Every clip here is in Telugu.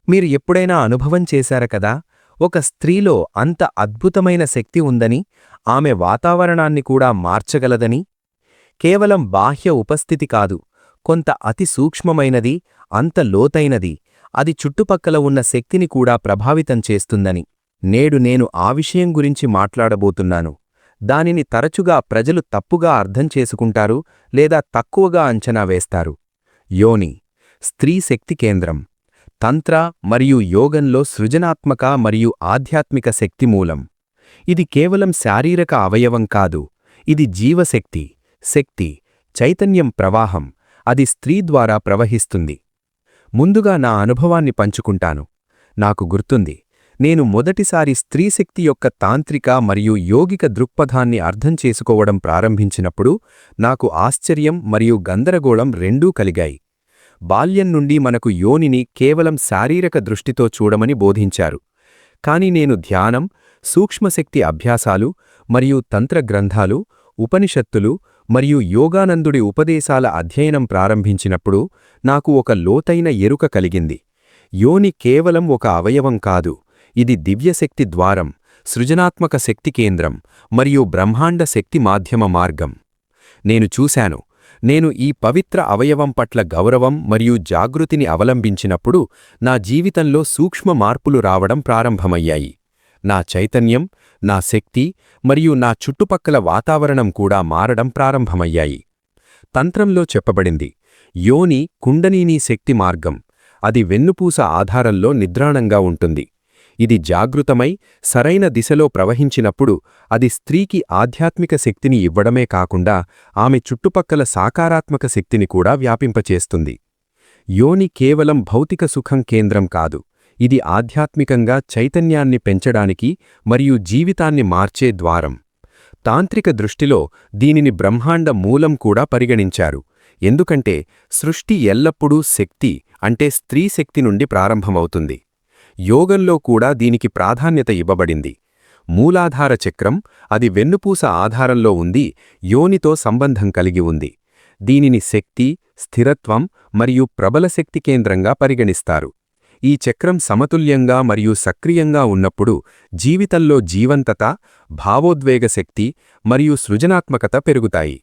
మీరు ఎప్పుడైనా అనుభవం చేశారు కదా, ఒక స్త్రీలో అంత అద్భుతమైన శక్తి ఉందని, ఆమె వాతావరణాన్ని కూడా మార్చగలదని? కేవలం బాహ్య ఉపస్థితి కాదు, కొంత అతి సూక్ష్మమైనది, అంత లోతైనది, అది చుట్టుపక్కల ఉన్న శక్తిని కూడా ప్రభావితం చేస్తుందని. నేడు నేను ఆ విషయం గురించి మాట్లాడబోతున్నాను. దానిని తరచుగా ప్రజలు తప్పుగా అర్థం చేసుకుంటారు లేదా తక్కువగా అంచనా వేస్తారు. యోని, స్త్రీ శక్తి కేంద్రం. తంత్ర మరియు యోగంలో సృజనాత్మక మరియు ఆధ్యాత్మిక శక్తి మూలం. ఇది కేవలం శారీరక అవయవం కాదు, ఇది జీవశక్తి, శక్తి, చైతన్యం ప్రవాహం. అది స్త్రీ ద్వారా ప్రవహిస్తుంది. ముందుగా నా అనుభవాన్ని పంచుకుంటాను. నాకు గుర్తుంది, నేను మొదటిసారి స్త్రీశక్తి యొక్క తాంత్రిక మరియు యోగిక దృక్పథాన్ని అర్థం చేసుకోవడం ప్రారంభించినప్పుడు నాకు ఆశ్చర్యం మరియు గందరగోళం రెండూ కలిగాయి. బాల్యం నుండి మనకు యోనిని కేవలం శారీరక దృష్టితో చూడమని బోధించారు. కాని నేను ధ్యానం, సూక్ష్మశక్తి అభ్యాసాలు మరియు తంత్ర గ్రంథాలు, ఉపనిషత్తులు మరియు యోగానందుడి ఉపదేశాల అధ్యయనం ప్రారంభించినప్పుడు నాకు ఒక లోతైన ఎరుక కలిగింది. యోని కేవలం ఒక అవయవం కాదు, ఇది దివ్యశక్తి ద్వారం, సృజనాత్మక శక్తి కేంద్రం మరియు బ్రహ్మాండ శక్తి మాధ్యమ మార్గం. నేను చూశాను, నేను ఈ పవిత్ర అవయవం పట్ల గౌరవం మరియు జాగృతిని అవలంబించినప్పుడు నా జీవితంలో సూక్ష్మ మార్పులు రావడం ప్రారంభమయ్యాయి. నా చైతన్యం, నా శక్తి మరియు నా చుట్టుపక్కల వాతావరణం కూడా మారడం ప్రారంభమయ్యాయి. తంత్రంలో చెప్పబడింది, యోని కుండలినీ శక్తి మార్గం. అది వెన్నుపూస ఆధారంలో నిద్రాణంగా ఉంటుంది. ఇది జాగృతమై సరైన దిశలో ప్రవహించినప్పుడు అది స్త్రీకి ఆధ్యాత్మిక శక్తిని ఇవ్వడమే కాకుండా ఆమె చుట్టుపక్కల సాకారాత్మక శక్తిని కూడా వ్యాపింపచేస్తుంది. యోని కేవలం భౌతిక సుఖం కేంద్రం కాదు, ఇది ఆధ్యాత్మికంగా చైతన్యాన్ని పెంచడానికి మరియు జీవితాన్ని మార్చే ద్వారం. తాంత్రిక దృష్టిలో దీనిని బ్రహ్మాండ మూలం కూడా పరిగణించారు, ఎందుకంటే సృష్టి ఎల్లప్పుడూ శక్తి అంటే స్త్రీ శక్తి నుండి ప్రారంభమవుతుంది. యోగంలో కూడా దీనికి ప్రాధాన్యత ఇవ్వబడింది. మూలాధార చక్రం, అది వెన్నుపూస ఆధారంలో ఉంది, యోనితో సంబంధం కలిగి ఉంది. దీనిని శక్తి, స్థిరత్వం మరియు ప్రబల శక్తి కేంద్రంగా పరిగణిస్తారు. ఈ చక్రం సమతుల్యంగా మరియు సక్రియంగా ఉన్నప్పుడు జీవితంలో జీవంతత, భావోద్వేగ శక్తి మరియు సృజనాత్మకత పెరుగుతాయి.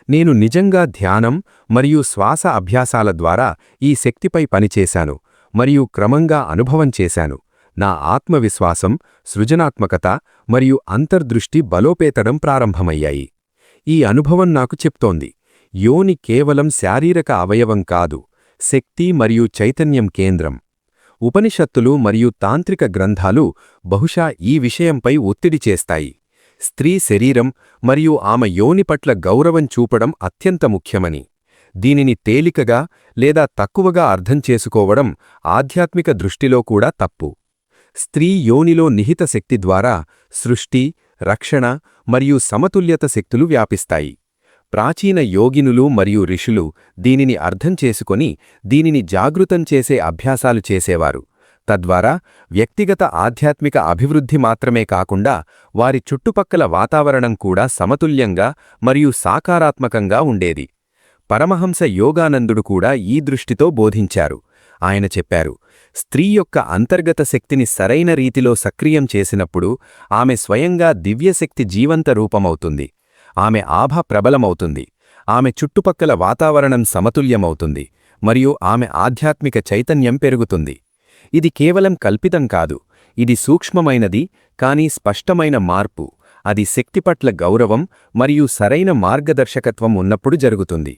నేను నిజంగా ధ్యానం మరియు శ్వాస అభ్యాసాల ద్వారా ఈ శక్తిపై పనిచేశాను మరియు క్రమంగా అనుభవం చేశాను. నా ఆత్మవిశ్వాసం, సృజనాత్మకత మరియు అంతర్దృష్టి బలోపేతడం ప్రారంభమయ్యాయి. ఈ అనుభవం నాకు చెప్తోంది, యోని కేవలం శారీరక అవయవం కాదు, శక్తి మరియు చైతన్యం కేంద్రం. ఉపనిషత్తులు మరియు తాంత్రిక గ్రంథాలు బహుశా ఈ విషయంపై ఒత్తిడి చేస్తాయి. స్త్రీ శరీరం మరియు ఆమె యోని పట్ల గౌరవం చూపడం అత్యంత ముఖ్యమని. దీనిని తేలికగా లేదా తక్కువగా అర్థం చేసుకోవడం ఆధ్యాత్మిక దృష్టిలో కూడా తప్పు. స్త్రీ యోనిలో నిహిత శక్తి ద్వారా సృష్టి, రక్షణ మరియు సమతుల్యత శక్తులు వ్యాపిస్తాయి. ప్రాచీన యోగినులు మరియు ఋషులు దీనిని అర్థం చేసుకొని దీనిని జాగృతం చేసే అభ్యాసాలు చేసేవారు. తద్వారా వ్యక్తిగత ఆధ్యాత్మిక అభివృద్ధి మాత్రమే కాకుండా వారి చుట్టుపక్కల వాతావరణం కూడా సమతుల్యంగా మరియు సాకారాత్మకంగా ఉండేది. పరమహంస యోగానందుడు కూడా ఈ దృష్టితో బోధించారు. ఆయన చెప్పారు, స్త్రీ యొక్క అంతర్గత శక్తిని సరైన రీతిలో సక్రియం చేసినప్పుడు ఆమె స్వయంగా దివ్యశక్తి జీవంత రూపమవుతుంది. ఆమె ఆభ ప్రబలమవుతుంది, ఆమె చుట్టుపక్కల వాతావరణం సమతుల్యమవుతుంది మరియు ఆమె ఆధ్యాత్మిక చైతన్యం పెరుగుతుంది. ఇది కేవలం కల్పితం కాదు, ఇది సూక్ష్మమైనది కానీ స్పష్టమైన మార్పు. అది శక్తి పట్ల గౌరవం మరియు సరైన మార్గదర్శకత్వం ఉన్నప్పుడు జరుగుతుంది.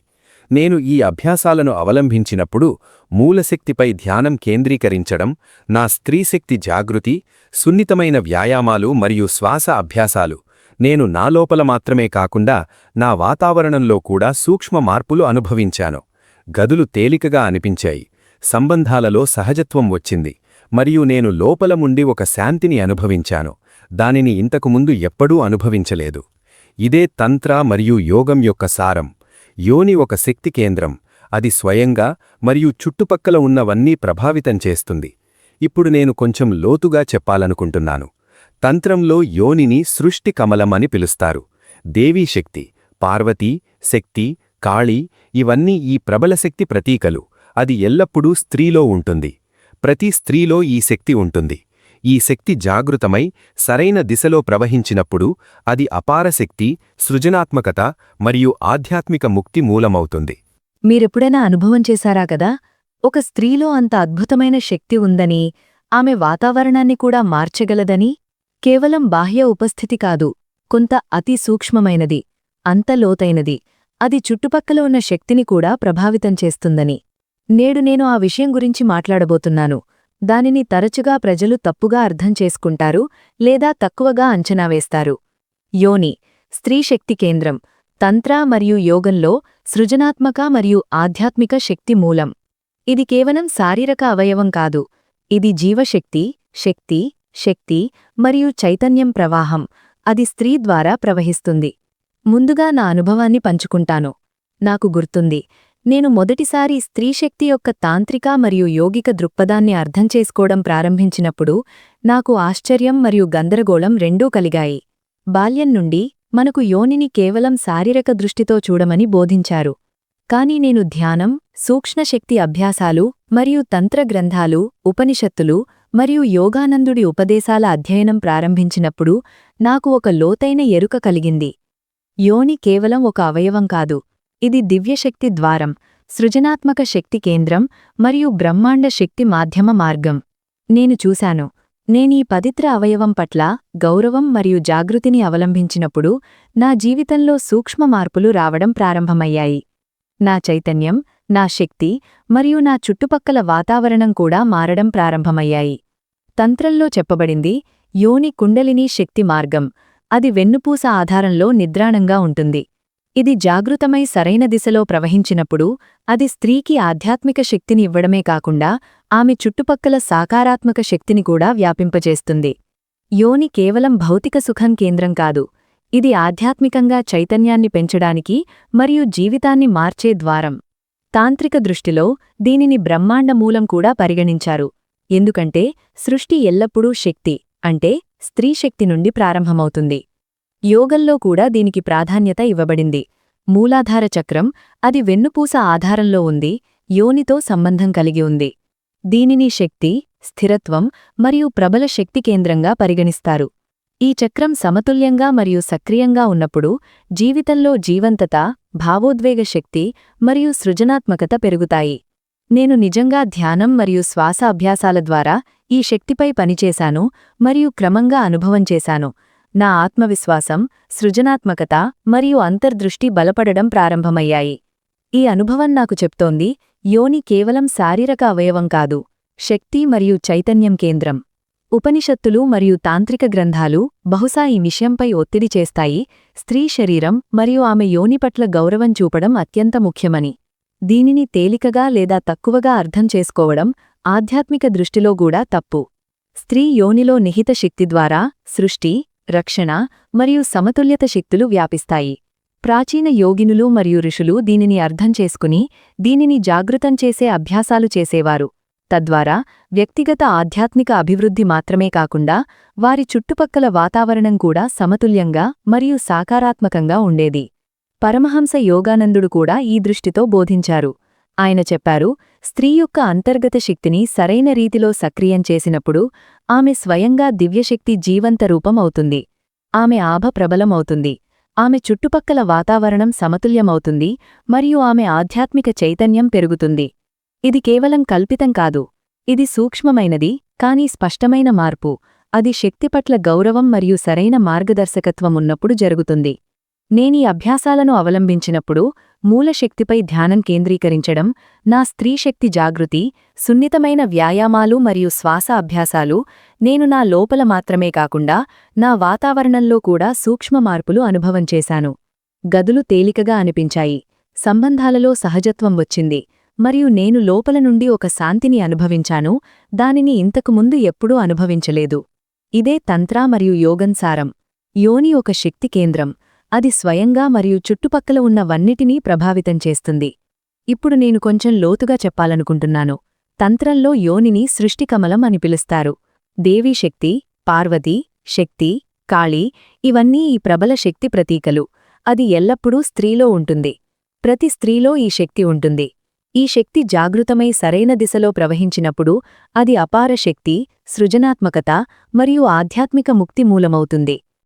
నేను ఈ అభ్యాసాలను అవలంబించినప్పుడు మూలశక్తిపై ధ్యానం కేంద్రీకరించడం, నా స్త్రీశక్తి జాగృతి, సున్నితమైన వ్యాయామాలు మరియు శ్వాస అభ్యాసాలు, నేను నా లోపల మాత్రమే కాకుండా నా వాతావరణంలో కూడా సూక్ష్మ మార్పులు అనుభవించాను. గదులు తేలికగా అనిపించాయి, సంబంధాలలో సహజత్వం వచ్చింది మరియు నేను లోపల నుండి ఒక శాంతిని అనుభవించాను, దానిని ఇంతకుముందు ఎప్పుడూ అనుభవించలేదు. ఇదే తంత్ర మరియు యోగం యొక్క సారం. యోని ఒక శక్తి కేంద్రం, అది స్వయంగా మరియు చుట్టుపక్కల ఉన్నవన్నీ ప్రభావితం చేస్తుంది. ఇప్పుడు నేను కొంచెం లోతుగా చెప్పాలనుకుంటున్నాను. తంత్రంలో యోనిని సృష్టి కమలం అని పిలుస్తారు. దేవీ శక్తి, పార్వతీ శక్తి, కాళీ, ఇవన్నీ ఈ ప్రబల శక్తి ప్రతీకలు. అది ఎల్లప్పుడూ స్త్రీలో ఉంటుంది. ప్రతి స్త్రీలో ఈ శక్తి ఉంటుంది. ఈ శక్తి జాగృతమై సరైన దిశలో ప్రవహించినప్పుడు అది అపార శక్తి, సృజనాత్మకత మరియు ఆధ్యాత్మిక ముక్తి మూలమవుతుంది. మీరెప్పుడైనా అనుభవం చేశారా కదా, ఒక స్త్రీలో అంత అద్భుతమైన శక్తి ఉందని, ఆమె వాతావరణాన్ని కూడా మార్చగలదని? కేవలం బాహ్య ఉపస్థితి కాదు, కొంత అతి సూక్ష్మమైనది, అంత లోతైనది, అది చుట్టుపక్కల ఉన్న శక్తిని కూడా ప్రభావితం చేస్తుందని. నేడు నేను ఆ విషయం గురించి మాట్లాడబోతున్నాను. దానిని తరచుగా ప్రజలు తప్పుగా అర్థం చేసుకుంటారు లేదా తక్కువగా అంచనా వేస్తారు. యోని, స్త్రీ శక్తి కేంద్రం, తంత్ర మరియు యోగంలో సృజనాత్మక మరియు ఆధ్యాత్మిక శక్తి మూలం. ఇది కేవలం శారీరక అవయవం కాదు, ఇది జీవశక్తి, శక్తి మరియు చైతన్యం ప్రవాహం. అది స్త్రీ ద్వారా ప్రవహిస్తుంది. ముందుగా నా అనుభవాన్ని పంచుకుంటాను. నాకు గుర్తుంది, నేను మొదటిసారి స్త్రీశక్తి యొక్క తాంత్రిక మరియు యోగిక దృక్పథాన్ని అర్థం చేసుకోవడం ప్రారంభించినప్పుడు నాకు ఆశ్చర్యం మరియు గందరగోళం రెండూ కలిగాయి. బాల్యం నుండి మనకు యోనిని కేవలం శారీరక దృష్టితో చూడమని బోధించారు. కాని నేను ధ్యానం, సూక్ష్మశక్తి అభ్యాసాలు మరియు తంత్ర గ్రంథాలు, ఉపనిషత్తులు మరియు యోగానందుడి ఉపదేశాల అధ్యయనం ప్రారంభించినప్పుడు నాకు ఒక లోతైన ఎరుక కలిగింది. యోని కేవలం ఒక అవయవం కాదు, ఇది దివ్యశక్తి ద్వారం, సృజనాత్మక శక్తి కేంద్రం మరియు బ్రహ్మాండ శక్తి మాధ్యమ మార్గం. నేను చూశాను, నేనీ పవిత్ర అవయవం పట్ల గౌరవం మరియు జాగృతిని అవలంబించినప్పుడు నా జీవితంలో సూక్ష్మ మార్పులు రావడం ప్రారంభమయ్యాయి. నా చైతన్యం, నా శక్తి మరియు నా చుట్టుపక్కల వాతావరణం కూడా మారడం ప్రారంభమయ్యాయి. తంత్రంలో చెప్పబడింది, యోని కుండలినీ శక్తి మార్గం. అది వెన్నుపూస ఆధారంలో నిద్రాణంగా ఉంటుంది. ఇది జాగృతమై సరైన దిశలో ప్రవహించినప్పుడు అది స్త్రీకి ఆధ్యాత్మిక శక్తిని ఇవ్వడమే కాకుండా ఆమె చుట్టుపక్కల సాకారాత్మక శక్తిని కూడా వ్యాపింపజేస్తుంది. యోని కేవలం భౌతిక సుఖం కేంద్రం కాదు, ఇది ఆధ్యాత్మికంగా చైతన్యాన్ని పెంచడానికి మరియు జీవితాన్ని మార్చే ద్వారం. తాంత్రిక దృష్టిలో దీనిని బ్రహ్మాండ మూలం కూడా పరిగణించారు, ఎందుకంటే సృష్టి ఎల్లప్పుడూ శక్తి, అంటే స్త్రీశక్తి నుండి ప్రారంభమవుతుంది. యోగంలో కూడా దీనికి ప్రాధాన్యత ఇవ్వబడింది. మూలాధార చక్రం, అది వెన్నుపూస ఆధారంలో ఉంది, యోనితో సంబంధం కలిగి ఉంది. దీనిని శక్తి, స్థిరత్వం మరియు ప్రబల శక్తి కేంద్రంగా పరిగణిస్తారు. ఈ చక్రం సమతుల్యంగా మరియు సక్రియంగా ఉన్నప్పుడు జీవితంలో జీవంతత, భావోద్వేగ శక్తి మరియు సృజనాత్మకత పెరుగుతాయి. నేను నిజంగా ధ్యానం మరియు శ్వాస అభ్యాసాల ద్వారా ఈ శక్తిపై పనిచేశాను మరియు క్రమంగా అనుభవం చేశాను. నా ఆత్మవిశ్వాసం, సృజనాత్మకత మరియు అంతర్దృష్టి బలపడడం ప్రారంభమయ్యాయి. ఈ అనుభవం నాకు చెప్తోంది, యోని కేవలం శారీరక అవయవం కాదు, శక్తి మరియు చైతన్యం కేంద్రం. ఉపనిషత్తులు మరియు తాంత్రిక గ్రంథాలు బహుశా ఈ విషయంపై ఒత్తిడి చేస్తాయి, స్త్రీ శరీరం మరియు ఆమె యోని పట్ల గౌరవం చూపడం అత్యంత ముఖ్యమని. దీనిని తేలికగా లేదా తక్కువగా అర్థం చేసుకోవడం ఆధ్యాత్మిక దృష్టిలో కూడా తప్పు. స్త్రీ యోనిలో నిహిత శక్తి ద్వారా సృష్టి, రక్షణ మరియు సమతుల్యత శక్తులు వ్యాపిస్తాయి. ప్రాచీన యోగినులు మరియు ఋషులు దీనిని అర్థం చేసుకుని దీనిని జాగృతం చేసే అభ్యాసాలు చేసేవారు. తద్వారా వ్యక్తిగత ఆధ్యాత్మిక అభివృద్ధి మాత్రమే కాకుండా వారి చుట్టుపక్కల వాతావరణం కూడా సమతుల్యంగా మరియు సాకారాత్మకంగా ఉండేది. పరమహంస యోగానందుడు కూడా ఈ దృష్టితో బోధించారు. ఆయన చెప్పారు, స్త్రీ యొక్క అంతర్గత శక్తిని సరైన రీతిలో సక్రియం చేసినప్పుడు ఆమె స్వయంగా దివ్యశక్తి జీవంత రూపం అవుతుంది. ఆమె ఆభ ప్రబలమవుతుంది, ఆమె చుట్టుపక్కల వాతావరణం సమతుల్యమవుతుంది మరియు ఆమె ఆధ్యాత్మిక చైతన్యం పెరుగుతుంది. ఇది కేవలం కల్పితం కాదు, ఇది సూక్ష్మమైనది కానీ స్పష్టమైన మార్పు. అది శక్తి పట్ల గౌరవం మరియు సరైన మార్గదర్శకత్వం ఉన్నప్పుడు జరుగుతుంది. నేనీ అభ్యాసాలను అవలంబించినప్పుడు మూలశక్తిపై ధ్యానం కేంద్రీకరించడం, నా స్త్రీశక్తి జాగృతి, సున్నితమైన వ్యాయామాలు మరియు శ్వాస అభ్యాసాలు, నేను నా లోపల మాత్రమే కాకుండా నా వాతావరణంలో కూడా సూక్ష్మ మార్పులు అనుభవం చేశాను. గదులు తేలికగా అనిపించాయి, సంబంధాలలో సహజత్వం వచ్చింది మరియు నేను లోపల నుండి ఒక శాంతిని అనుభవించాను, దానిని ఇంతకుముందు ఎప్పుడూ అనుభవించలేదు. ఇదే తంత్ర మరియు యోగం సారం. యోని ఒక శక్తి కేంద్రం, అది స్వయంగా మరియు చుట్టుపక్కల ఉన్నవన్నిటినీ ప్రభావితం చేస్తుంది. ఇప్పుడు నేను కొంచెం లోతుగా చెప్పాలనుకుంటున్నాను. తంత్రంలో యోనిని సృష్టికమలం అని పిలుస్తారు. దేవీశక్తి, పార్వతీ శక్తి, కాళీ ఇవన్నీ ఈ ప్రబల శక్తి ప్రతీకలు. అది ఎల్లప్పుడూ స్త్రీలో ఉంటుంది. ప్రతి స్త్రీలో ఈ శక్తి ఉంటుంది. ఈ శక్తి జాగృతమై సరైన దిశలో ప్రవహించినప్పుడు అది అపార శక్తి, సృజనాత్మకత మరియు ఆధ్యాత్మిక ముక్తి మూలమవుతుంది.